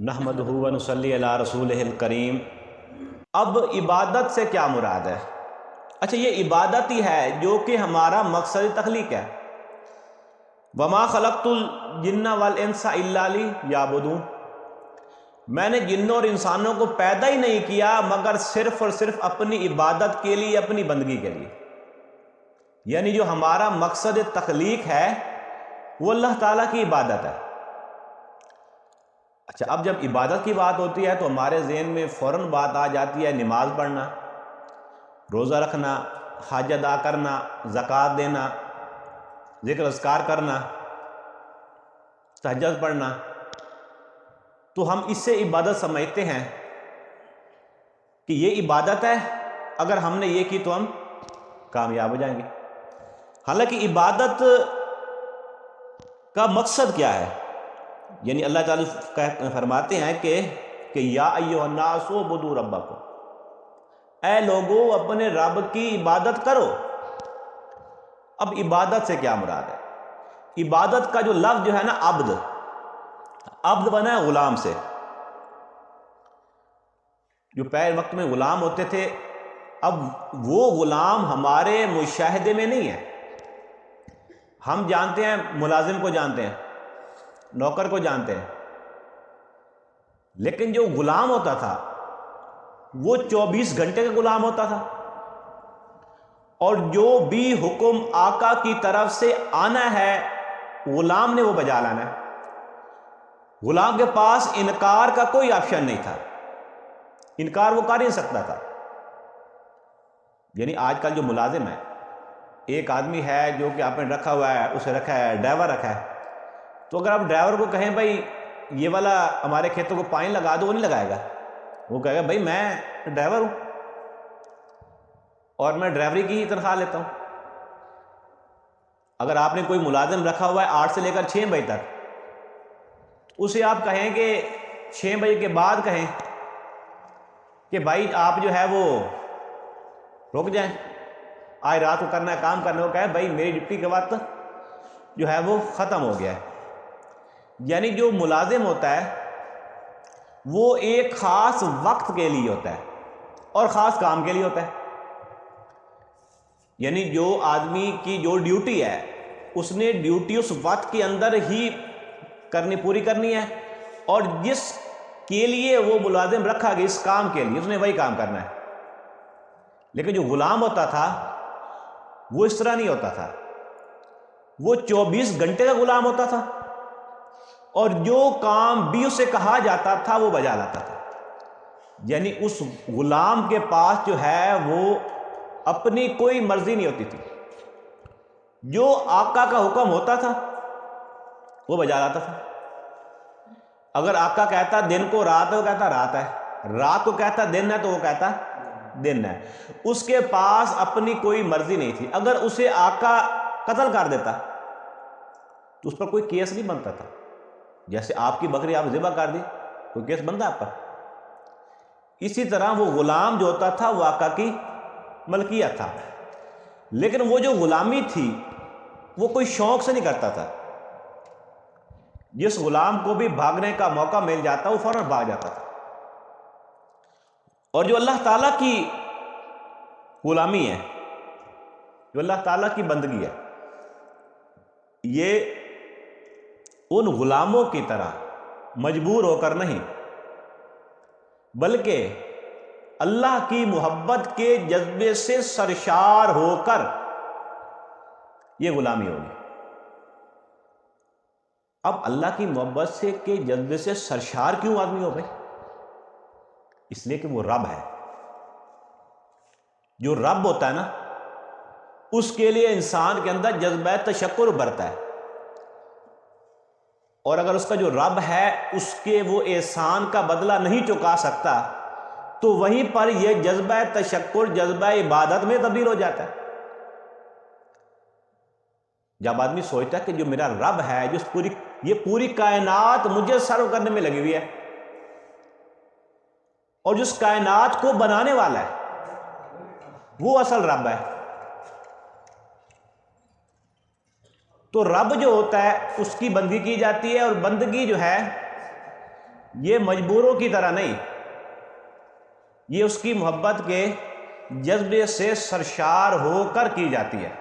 نحمدہ و نصلی علی رسولہ الکریم۔ اب عبادت سے کیا مراد ہے؟ اچھا، یہ عبادت ہی ہے جو کہ ہمارا مقصد تخلیق ہے۔ وما خلقت الجن والانس الا لیعبدون، میں نے جنوں اور انسانوں کو پیدا ہی نہیں کیا مگر صرف اور صرف اپنی عبادت کے لیے، اپنی بندگی کے لیے۔ یعنی جو ہمارا مقصد تخلیق ہے وہ اللہ تعالیٰ کی عبادت ہے۔ اچھا، اب جب عبادت کی بات ہوتی ہے تو ہمارے ذہن میں فوراً بات آ جاتی ہے نماز پڑھنا، روزہ رکھنا، حج ادا کرنا، زکوٰۃ دینا، ذکر اذکار کرنا، تہجد پڑھنا۔ تو ہم اس سے عبادت سمجھتے ہیں کہ یہ عبادت ہے، اگر ہم نے یہ کی تو ہم کامیاب ہو جائیں گے۔ حالانکہ عبادت کا مقصد کیا ہے؟ یعنی اللہ تعالیٰ فرماتے ہیں کہ یا ایھا الناس اعبدوا ربکم، اے لوگو اپنے رب کی عبادت کرو۔ اب عبادت سے کیا مراد ہے؟ عبادت کا جو لفظ جو ہے نا، عبد بنا ہے غلام سے۔ جو پہلے وقت میں غلام ہوتے تھے، اب وہ غلام ہمارے مشاہدے میں نہیں ہے۔ ہم جانتے ہیں، ملازم کو جانتے ہیں، نوکر کو جانتے ہیں، لیکن جو غلام ہوتا تھا وہ 24 گھنٹے کا غلام ہوتا تھا، اور جو بھی حکم آقا کی طرف سے آنا ہے غلام نے وہ بجا لانا ہے۔ غلام کے پاس انکار کا کوئی آپشن نہیں تھا، انکار وہ کر ہی نہیں سکتا تھا۔ یعنی آج کل جو ملازم ہے، ایک آدمی ہے جو کہ آپ نے رکھا ہوا ہے، اسے رکھا ہے ڈرائیور رکھا ہے، تو اگر آپ ڈرائیور کو کہیں بھائی یہ والا ہمارے کھیتوں کو پانی لگا دو، وہ نہیں لگائے گا۔ وہ کہے گا بھائی میں ڈرائیور ہوں اور میں ڈرائیوری کی ہی تنخواہ لیتا ہوں۔ اگر آپ نے کوئی ملازم رکھا ہوا ہے 8 سے لے کر 6 بجے تک، اسے آپ کہیں کہ 6 بجے کے بعد کہیں کہ بھائی آپ جو ہے وہ رک جائیں، آج رات کو کرنا ہے کام کرنے کو، کہے بھائی میری ڈیوٹی کے وقت جو ہے وہ ختم ہو گیا ہے۔ یعنی جو ملازم ہوتا ہے وہ ایک خاص وقت کے لیے ہوتا ہے اور خاص کام کے لیے ہوتا ہے۔ یعنی جو آدمی کی جو ڈیوٹی ہے، اس نے ڈیوٹی اس وقت کے اندر ہی پوری کرنی ہے، اور جس کے لیے وہ ملازم رکھا گیا اس کام کے لیے، اس نے وہی کام کرنا ہے۔ لیکن جو غلام ہوتا تھا وہ اس طرح نہیں ہوتا تھا، وہ 24 گھنٹے کا غلام ہوتا تھا، اور جو کام بھی اسے کہا جاتا تھا وہ بجا لاتا تھا۔ یعنی اس غلام کے پاس جو ہے وہ اپنی کوئی مرضی نہیں ہوتی تھی، جو آقا کا حکم ہوتا تھا وہ بجا لاتا تھا۔ اگر آقا کہتا دن کو رات ہے، وہ کہتا رات ہے، رات کو کہتا دن ہے تو وہ کہتا دن ہے۔ اس کے پاس اپنی کوئی مرضی نہیں تھی۔ اگر اسے آقا قتل کر دیتا تو اس پر کوئی کیس نہیں بنتا تھا۔ جیسے آپ کی بکری آپ ذبح کر دی، کوئی کیس بنتا آپ پر؟ اسی طرح وہ غلام جو ہوتا تھا وہ آقا کی ملکیت تھا، لیکن وہ جو غلامی تھی وہ کوئی شوق سے نہیں کرتا تھا۔ جس غلام کو بھی بھاگنے کا موقع مل جاتا وہ فوراً بھاگ جاتا تھا۔ اور جو اللہ تعالیٰ کی غلامی ہے، جو اللہ تعالیٰ کی بندگی ہے، یہ ان غلاموں کی طرح مجبور ہو کر نہیں، بلکہ اللہ کی محبت کے جذبے سے سرشار ہو کر یہ غلامی ہوگی۔ اب اللہ کی محبت سے کے جذبے سے سرشار کیوں آدمی ہو گئے؟ اس لیے کہ وہ رب ہے۔ جو رب ہوتا ہے نا، اس کے لیے انسان کے اندر جذبہ تشکر ابھرتا ہے، اور اگر اس کا جو رب ہے اس کے وہ احسان کا بدلہ نہیں چکا سکتا تو وہیں پر یہ جذبہ تشکر جذبہ عبادت میں تبدیل ہو جاتا ہے۔ جب آدمی سوچتا ہے کہ جو میرا رب ہے، یہ پوری کائنات مجھے سرو کرنے میں لگی ہوئی ہے، اور جس کائنات کو بنانے والا ہے وہ اصل رب ہے، تو رب جو ہوتا ہے اس کی بندگی کی جاتی ہے، اور بندگی جو ہے یہ مجبوروں کی طرح نہیں، یہ اس کی محبت کے جذبے سے سرشار ہو کر کی جاتی ہے۔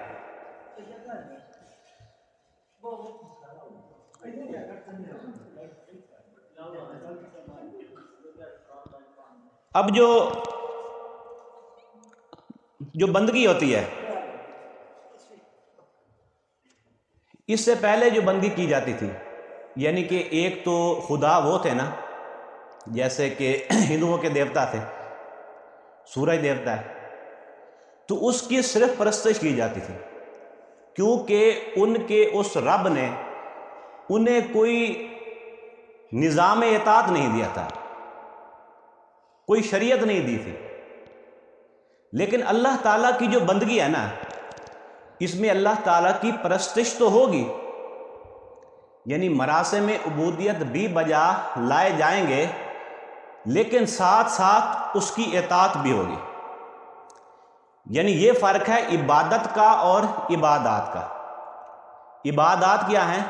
اب جو بندگی ہوتی ہے، اس سے پہلے جو بندگی کی جاتی تھی، یعنی کہ ایک تو خدا وہ تھے نا، جیسے کہ ہندوؤں کے دیوتا تھے، سورج دیوتا ہے، تو اس کی صرف پرستش کی جاتی تھی، کیونکہ ان کے اس رب نے انہیں کوئی نظام اطاعت نہیں دیا تھا، کوئی شریعت نہیں دی تھی۔ لیکن اللہ تعالیٰ کی جو بندگی ہے نا، اس میں اللہ تعالیٰ کی پرستش تو ہوگی، یعنی مراسم عبودیت بھی بجا لائے جائیں گے، لیکن ساتھ ساتھ اس کی اطاعت بھی ہوگی۔ یعنی یہ فرق ہے عبادت کا اور عبادات کا۔ عبادات کیا ہیں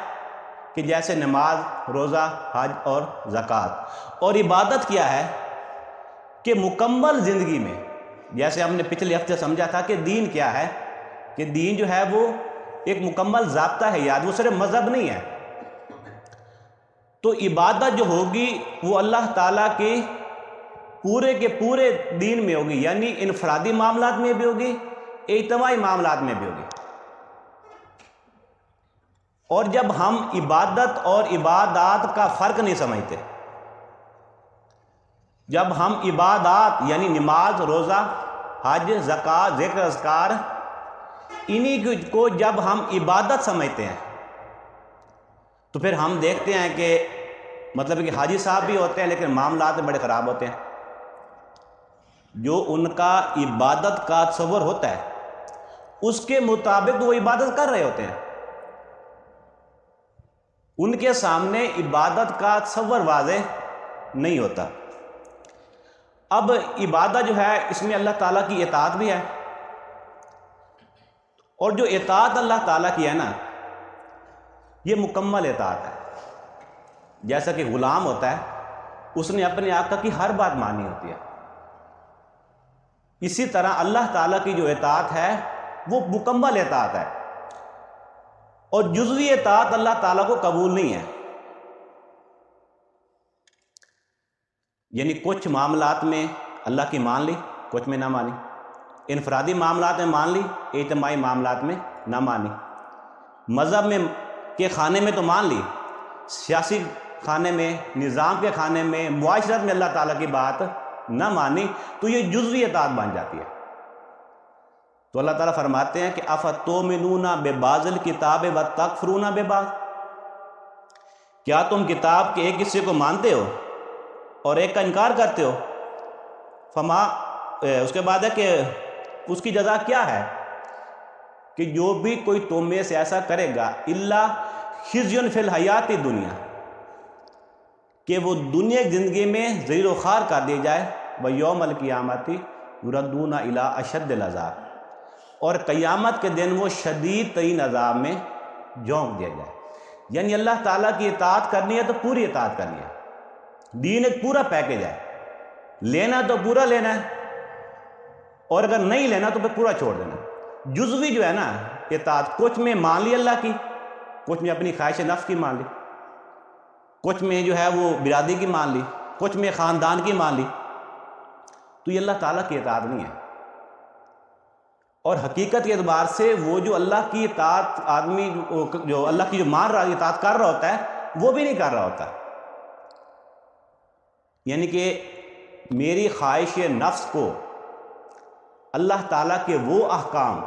کہ جیسے نماز، روزہ، حج اور زکوٰۃ، اور عبادت کیا ہے کہ مکمل زندگی میں، جیسے ہم نے پچھلے ہفتے سمجھا تھا کہ دین کیا ہے، کہ دین جو ہے وہ ایک مکمل ضابطہ ہے، یاد وہ صرف مذہب نہیں ہے۔ تو عبادت جو ہوگی وہ اللہ تعالیٰ کے پورے دین میں ہوگی، یعنی انفرادی معاملات میں بھی ہوگی، اجتماعی معاملات میں بھی ہوگی۔ اور جب ہم عبادت اور عبادات کا فرق نہیں سمجھتے، جب ہم عبادات یعنی نماز، روزہ، حج، زکوٰۃ، ذکر، اذکار، انہی کو جب ہم عبادت سمجھتے ہیں، تو پھر ہم دیکھتے ہیں کہ مطلب کہ حاجی صاحب بھی ہوتے ہیں لیکن معاملات بڑے خراب ہوتے ہیں۔ جو ان کا عبادت کا تصور ہوتا ہے اس کے مطابق وہ عبادت کر رہے ہوتے ہیں، ان کے سامنے عبادت کا تصور واضح نہیں ہوتا۔ اب عبادت جو ہے اس میں اللہ تعالیٰ کی اطاعت بھی ہے، اور جو اطاعت اللہ تعالیٰ کی ہے نا، یہ مکمل اطاعت ہے۔ جیسا کہ غلام ہوتا ہے، اس نے اپنے آقا کی ہر بات مانی ہوتی ہے، اسی طرح اللہ تعالیٰ کی جو اطاعت ہے وہ مکمل اطاعت ہے، اور جزوی اطاعت اللہ تعالیٰ کو قبول نہیں ہے۔ یعنی کچھ معاملات میں اللہ کی مان لی، کچھ میں نہ مانی، انفرادی معاملات میں مان لی، اجتماعی معاملات میں نہ مانی، مذہب میں کے کھانے میں تو مان لی، سیاسی کھانے میں، نظام کے کھانے میں، معاشرت میں اللہ تعالیٰ کی بات نہ مانی، تو یہ جزوی اطاعت بن جاتی ہے۔ تو اللہ تعالیٰ فرماتے ہیں کہ افتؤمنون ببعض الکتاب وتکفرون ببعض، کیا تم کتاب کے ایک حصے کو مانتے ہو اور ایک کا انکار کرتے ہو؟ فما اس کے بعد ہے کہ اس کی جزا کیا ہے، کہ جو بھی کوئی تم میں سے ایسا کرے گا الا خزی فی الحیات دنیا، کہ وہ دنیا کی زندگی میں ذلیل و خوار کر دی جائے، ویوم القیامت یردون الی اشد العذاب، اور قیامت کے دن وہ شدید ترین عذاب میں جھونک دیا جائے۔ یعنی اللہ تعالیٰ کی اطاعت کرنی ہے تو پوری اطاعت کرنی ہے، دین ایک پورا پیکج ہے، لینا تو پورا لینا ہے، اور اگر نہیں لینا تو پھر پورا چھوڑ دینا۔ جزوی جو ہے نا اطاعت، کچھ میں مان لی اللہ کی، کچھ میں اپنی خواہش نفس کی مان لی، کچھ میں جو ہے وہ برادری کی مان لی، کچھ میں خاندان کی مان لی، تو یہ اللہ تعالیٰ کی اطاعت نہیں ہے۔ اور حقیقت کے اعتبار سے وہ جو اللہ کی اطاعت آدمی جو اللہ کی جو مان رہا اطاعت کر رہا ہوتا ہے وہ بھی نہیں کر رہا ہوتا۔ یعنی کہ میری خواہش نفس کو اللہ تعالیٰ کے وہ احکام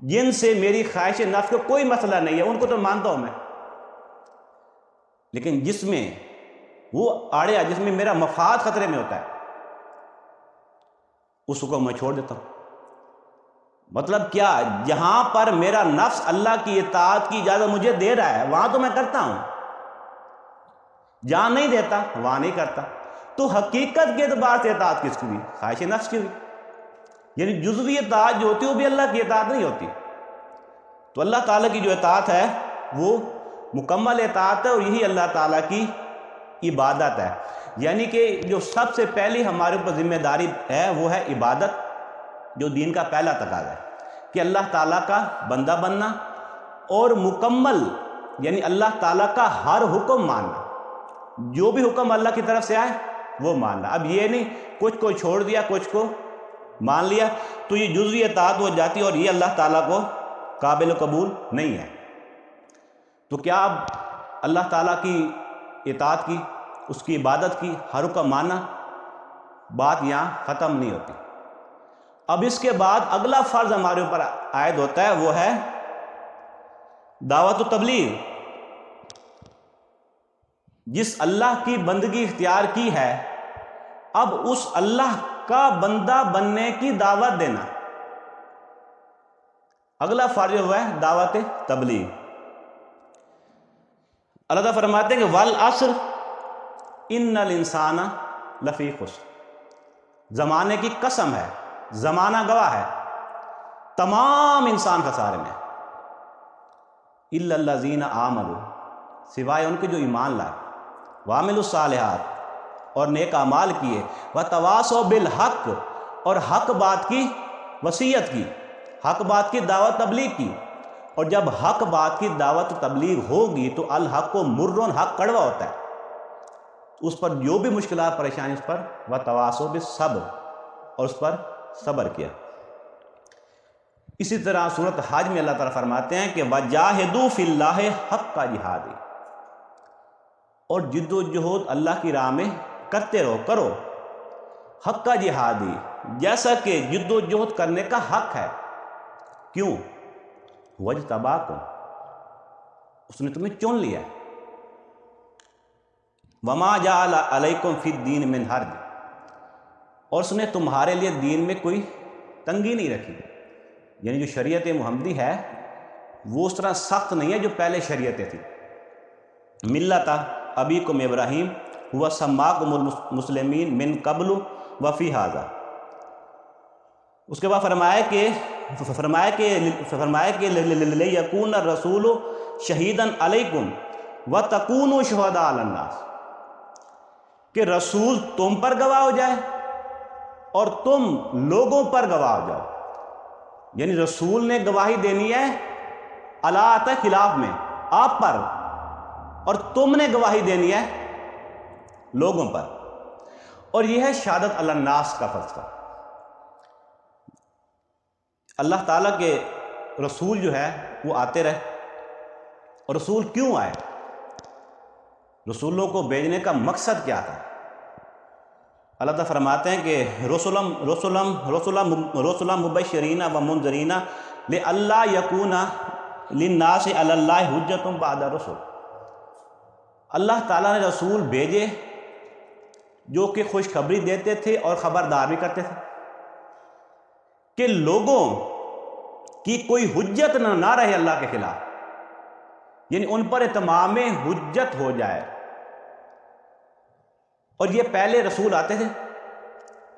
جن سے میری خواہش نفس کو کوئی مسئلہ نہیں ہے ان کو تو مانتا ہوں میں، لیکن جس میں وہ آڑیا، جس میں میرا مفاد خطرے میں ہوتا ہے، اس کو میں چھوڑ دیتا ہوں۔ مطلب کیا، جہاں پر میرا نفس اللہ کی اطاعت کی اجازت مجھے دے رہا ہے وہاں تو میں کرتا ہوں، جہاں نہیں دیتا وہاں نہیں کرتا۔ تو حقیقت کے اعتبار سے اطاعت کس کی ہوئی؟ خواہش نفس کی ہوئی۔ یعنی جزوی اطاعت جو ہوتی ہے وہ بھی اللہ کی اطاعت نہیں ہوتی۔ تو اللہ تعالیٰ کی جو اطاعت ہے وہ مکمل اطاعت ہے، اور یہی اللہ تعالیٰ کی عبادت ہے، یعنی کہ جو سب سے پہلی ہمارے اوپر ذمہ داری ہے وہ ہے عبادت، جو دین کا پہلا تقاضا ہے کہ اللہ تعالیٰ کا بندہ بننا اور مکمل یعنی اللہ تعالیٰ کا ہر حکم ماننا، جو بھی حکم اللہ کی طرف سے آئے وہ ماننا۔ اب یہ نہیں کچھ کو چھوڑ دیا کچھ کو مان لیا تو یہ جزوی اطاعت ہو جاتی اور یہ اللہ تعالیٰ کو قابل قبول نہیں ہے۔ تو کیا اب اللہ تعالیٰ کی اطاعت کی، اس کی عبادت کی، ہر حکم ماننا، بات یہاں ختم نہیں ہوتی۔ اب اس کے بعد اگلا فرض ہمارے اوپر عائد ہوتا ہے، وہ ہے دعوت و تبلیغ۔ جس اللہ کی بندگی اختیار کی ہے، اب اس اللہ کا بندہ بننے کی دعوت دینا، اگلا فرض ہوا ہے دعوت تبلیغ۔ اللہ تعالیٰ فرماتے ہیں کہ والعصر ان الانسان لفی خسر، زمانے کی قسم ہے، زمانہ گواہ ہے، تمام انسان خسارے میں، الا الذین آمنوا، سوائے ان کے جو ایمان لائے، وعملوا الصالحات، اور نیک اعمال کیے، وتواصوا بالحق، اور حق بات کی وصیت کی، حق بات کی دعوت تبلیغ کی۔ اور جب حق بات کی دعوت تبلیغ ہوگی تو الحق و مرن، حق کڑوا ہوتا ہے، اس پر جو بھی مشکلات پریشانی اس پر وتواصوا بالصبر، اور اس پر صبر کیا۔ اسی طرح سورۃ حج میں اللہ تعالیٰ فرماتے ہیں کہ وجاہدوا فی اللہ حق جہاد، اور جد و جہد اللہ کی راہ میں کرتے رہو، کرو حق کا جہادی، جیسا کہ جد و جہد کرنے کا حق ہے۔ کیوں؟ وجتباکم، اس نے تمہیں چن لیا، وما جعل علیکم فی الدین من حرج، اور اس نے تمہارے لیے دین میں کوئی تنگی نہیں رکھی، یعنی جو شریعت محمدی ہے وہ اس طرح سخت نہیں ہے جو پہلے شریعتیں تھیں۔ ملت ابیکم ابراہیم ہوا سماکم المسلمین من قبل وفی ھذا، اس کے بعد فرمایا کہ لیکون الرسول شہیدا علیکم وتکونوا شہداء علی الناس، کہ رسول تم پر گواہ ہو جائے اور تم لوگوں پر گواہ ہو جاؤ، یعنی رسول نے گواہی دینی ہے اللہ خلاف میں آپ پر، اور تم نے گواہی دینی ہے لوگوں پر، اور یہ ہے شہادت علی الناس کا فلسفہ۔ اللہ تعالیٰ کے رسول جو ہے وہ آتے رہے، اور رسول کیوں آئے، رسولوں کو بھیجنے کا مقصد کیا تھا؟ اللہ تعالیٰ فرماتے ہیں کہ رسلا مبشرین و منذرین لئلا یکون للناس علی اللہ حجۃ بعد الرسل، اللہ تعالیٰ نے رسول بھیجے جو کہ خوشخبری دیتے تھے اور خبردار بھی کرتے تھے کہ لوگوں کی کوئی حجت نہ رہے اللہ کے خلاف، یعنی ان پر اتمام حجت ہو جائے۔ اور یہ پہلے رسول آتے تھے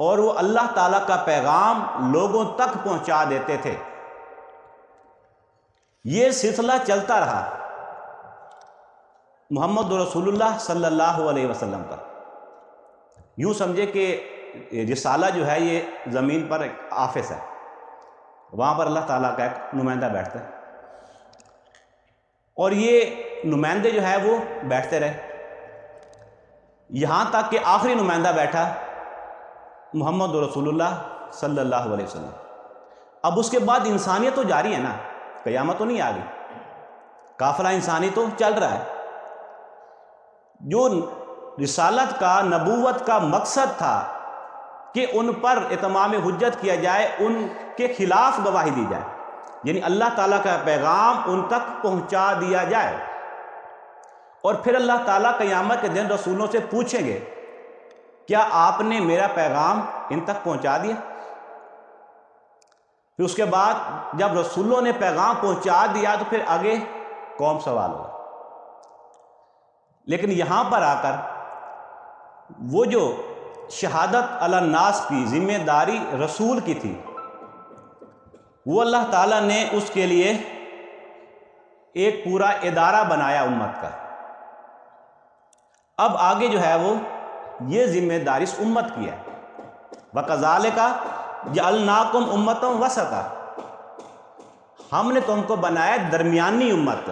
اور وہ اللہ تعالیٰ کا پیغام لوگوں تک پہنچا دیتے تھے، یہ سلسلہ چلتا رہا محمد رسول اللہ صلی اللہ علیہ وسلم کا۔ یوں سمجھے کہ رسالہ جو ہے یہ زمین پر ایک آفس ہے، وہاں پر اللہ تعالیٰ کا ایک نمائندہ بیٹھتا ہے، اور یہ نمائندے جو ہے وہ بیٹھتے رہے یہاں تک کہ آخری نمائندہ بیٹھا محمد رسول اللہ صلی اللہ علیہ وسلم۔ اب اس کے بعد انسانیت تو جاری ہے نا، قیامت تو نہیں آ گئی، قافلہ انسانی تو چل رہا ہے۔ جو رسالت کا، نبوت کا مقصد تھا کہ ان پر اتمام حجت کیا جائے، ان کے خلاف گواہی دی جائے، یعنی اللہ تعالیٰ کا پیغام ان تک پہنچا دیا جائے، اور پھر اللہ تعالیٰ قیامت کے دن رسولوں سے پوچھیں گے کیا آپ نے میرا پیغام ان تک پہنچا دیا؟ پھر اس کے بعد جب رسولوں نے پیغام پہنچا دیا تو پھر آگے قوم سوال ہوگا۔ لیکن یہاں پر آ کر وہ جو شہادت علی الناس کی ذمہ داری رسول کی تھی، وہ اللہ تعالیٰ نے اس کے لیے ایک پورا ادارہ بنایا امت کا۔ اب آگے جو ہے وہ یہ ذمہ داری اس امت کی ہے. وَكَذَلِكَ جَعَلْنَاكُمْ أُمَّةً وَسَطًا, ہم نے تم کو بنایا درمیانی امت.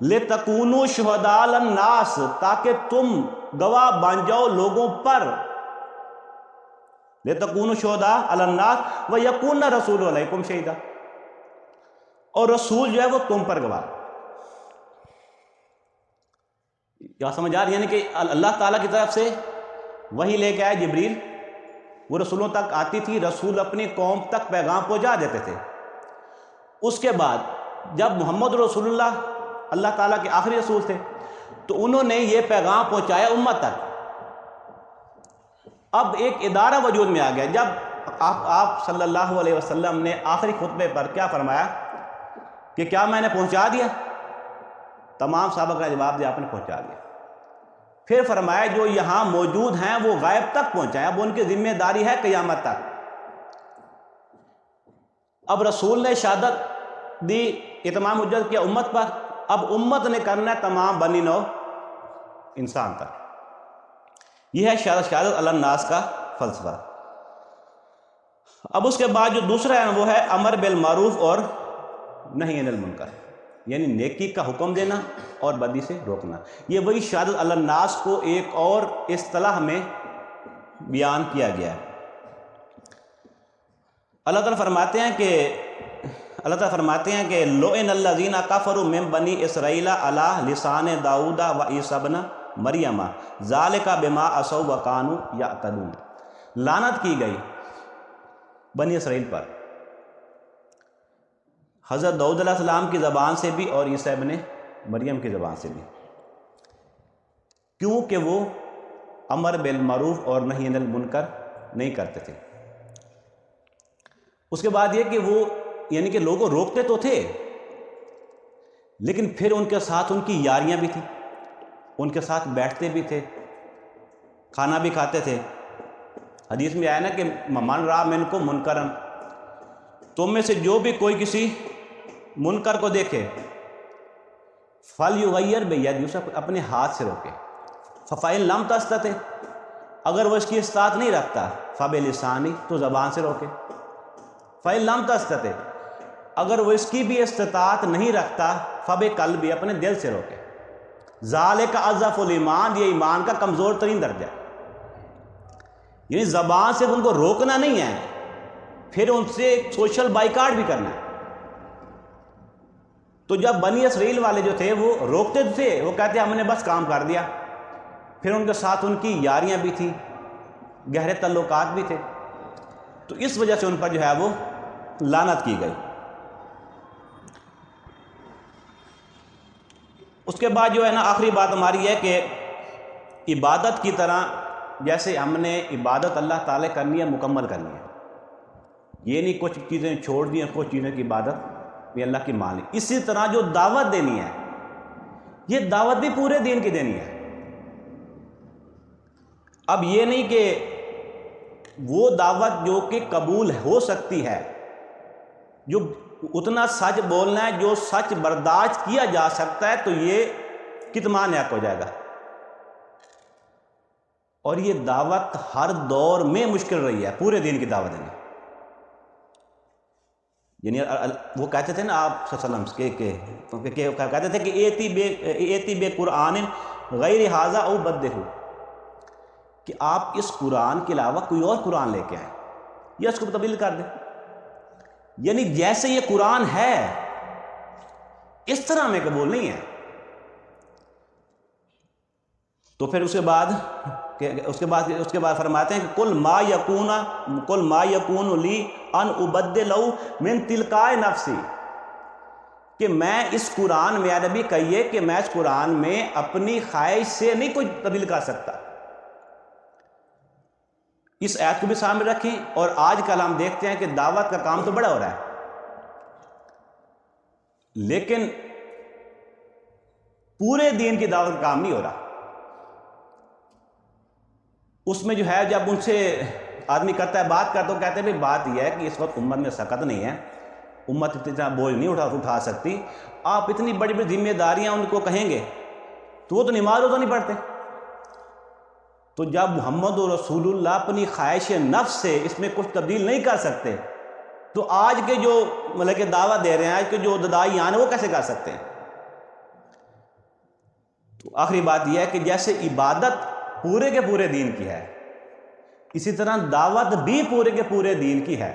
لِتَكُونُوا شُهَدَاءَ عَلَى النَّاسِ, تاکہ تم گواہ بن جاؤ لوگوں پر. لِتَكُونُوا شُهَدَاءَ عَلَى النَّاسِ وَيَكُونَ الرَّسُولُ عَلَيْكُمْ شَهِيدًا, اور رسول جو ہے وہ تم پر گواہ. کیا سمجھ آ رہی ہے؟ یعنی کہ اللہ تعالیٰ کی طرف سے وحی لے کے آئے جبریل, وہ رسولوں تک آتی تھی, رسول اپنی قوم تک پیغام پہنچا دیتے تھے. اس کے بعد جب محمد رسول اللہ اللہ تعالیٰ کے آخری رسول تھے تو انہوں نے یہ پیغام پہنچایا امت تک. اب ایک ادارہ وجود میں آ گیا. جب آپ صلی اللہ علیہ وسلم نے آخری خطبے پر کیا فرمایا کہ کیا میں نے پہنچا دیا؟ تمام صحابہ کا جواب دیا آپ نے پہنچا دیا. پھر فرمایا جو یہاں موجود ہیں وہ غائب تک پہنچائیں, اب ان کی ذمہ داری ہے قیامت تک. اب رسول نے شہادت دی, اتمام حجت کیا امت پر, اب امت نے کرنا ہے تمام بنی نوع انسان تک. یہ ہے شہادت علی الناس کا فلسفہ. اب اس کے بعد جو دوسرا ہے وہ ہے امر بالمعروف اور نہی عن المنکر, یعنی نیکی کا حکم دینا اور بدی سے روکنا. یہ وہی شہادت علی الناس کو ایک اور اصطلاح میں بیان کیا گیا ہے. اللہ تعالیٰ فرماتے ہیں کہ لعن الذین کفروا من بنی اسرائیل علی لسان داؤد و عیسی ابن مریم ذالک بما عصوا وکانوا یعتدون. لعنت کی گئی بنی اسرائیل پر, حضرت داؤد علیہ السلام کی زبان سے بھی اور عیسی ابن مریم کی زبان سے بھی, کیونکہ وہ امر بالمعروف اور نہی عن المنکر نہیں کرتے تھے. اس کے بعد یہ کہ وہ یعنی کہ لوگوں روکتے تو تھے لیکن پھر ان کے ساتھ ان کی یاریاں بھی تھیں, ان کے ساتھ بیٹھتے بھی تھے, کھانا بھی کھاتے تھے. حدیث میں آیا نا کہ من رأى منکم منکرا, تم میں سے جو بھی کوئی کسی منکر کو دیکھے فَلْيُغَيِّرْ بِيَدِهِ, اسے اپنے ہاتھ سے روکے. فَإِن لَمْ تَسْتَطِعْ, اگر وہ اس کی استطاعت نہیں رکھتا فَبِلِسَانِهِ, تو زبان سے روکے. فَإِن لَمْ تَسْتَطِعْ, اگر وہ اس کی بھی استطاعت نہیں رکھتا فَبِقَلْبِهِ, اپنے دل سے روکے. ذَلِكَ أَضْعَفُ الْإِيمَانِ, یہ ایمان کا کمزور ترین درجہ ہے. یعنی زبان سے ان کو روکنا نہیں ہے, پھر ان سے سوشل بائیکاٹ بھی کرنا ہے. تو جب بنی اسرائیل والے جو تھے وہ روکتے تھے, وہ کہتے ہم نے بس کام کر دیا. پھر ان کے ساتھ ان کی یاریاں بھی تھیں, گہرے تعلقات بھی تھے, تو اس وجہ سے ان پر جو ہے وہ لعنت کی گئی. اس کے بعد جو ہے نا آخری بات ہماری ہے کہ عبادت کی طرح جیسے ہم نے عبادت اللہ تعالی کرنی ہے, مکمل کرنی ہے. یہ نہیں کچھ چیزیں چھوڑ دی ہیں, کچھ چیزیں کی عبادت بھی اللہ کی مان لی. اسی طرح جو دعوت دینی ہے, یہ دعوت بھی پورے دین کی دینی ہے. اب یہ نہیں کہ وہ دعوت جو کہ قبول ہو سکتی ہے, جو اتنا سچ بولنا ہے جو سچ برداشت کیا جا سکتا ہے, تو یہ کتمان حق ہو جائے گا. اور یہ دعوت ہر دور میں مشکل رہی ہے, پورے دین کی دعوت دینی. یعنی وہ کہتے تھے نا آپ صلی اللہ علیہ وسلم کہ کہتے تھے کہ ایتی بے قرآن غیر ھذا او بدلہ, کہ آپ اس قرآن کے علاوہ کوئی اور قرآن لے کے آئیں یا اس کو تبدیل کر دیں. یعنی جیسے یہ قرآن ہے اس طرح ہمیں قبول نہیں ہے. تو پھر اس کے بعد فرماتے ہیں کہ قل ما یکون لی ان ابدلہ من تلقاء نفسی, کہ میں اس قرآن میں, نبی کہیے کہ میں اس قرآن میں اپنی خواہش سے نہیں کوئی تبدیل کر سکتا. اس آیت کو بھی سامنے رکھیں. اور آج کل ہم دیکھتے ہیں کہ دعوت کا کام تو بڑا ہو رہا ہے, لیکن پورے دین کی دعوت کا کام نہیں ہو رہا. اس میں جو ہے جب ان سے آدمی کرتا ہے بات کرتا, تو کہتے ہیں بھائی بات یہ ہے کہ اس وقت امت میں سکت نہیں ہے, امت اتنا بوجھ نہیں اٹھا سکتی. آپ اتنی بڑی بڑی ذمہ داریاں ان کو کہیں گے تو وہ تو نماز روزہ نہیں پڑھتے, تو جب محمد رسول اللہ اپنی خواہش نفس سے اس میں کچھ تبدیل نہیں کر سکتے تو آج کے جو مطلب کہ دعویٰ دے رہے ہیں، آج کے جو داعیان ہیں وہ کیسے کر سکتے ہیں؟ تو آخری بات یہ ہے کہ جیسے عبادت پورے کے پورے دین کی ہے، اسی طرح دعوت بھی پورے کے پورے دین کی ہے۔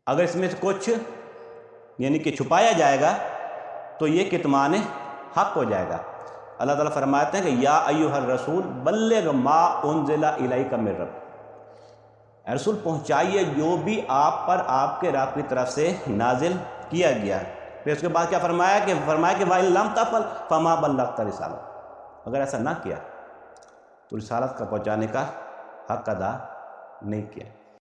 اگر اس میں سے کچھ یعنی کہ چھپایا جائے گا تو یہ کتمان حق ہو جائے گا۔ اللہ تعالیٰ فرماتے ہیں کہ یا ایھا الرسول بلغ ما انزل الیک من رب، اے رسول پہنچائیے جو بھی آپ پر آپ کے رب کی طرف سے نازل کیا گیا۔ پھر اس کے بعد کیا فرمایا کہ وَإِن لَمْ تَفْعَلْ فَمَا بَلَّغْتَ رِسَالَتَهُ، اگر ایسا نہ کیا تو رسالت کا پہنچانے کا حق ادا نہیں کیا۔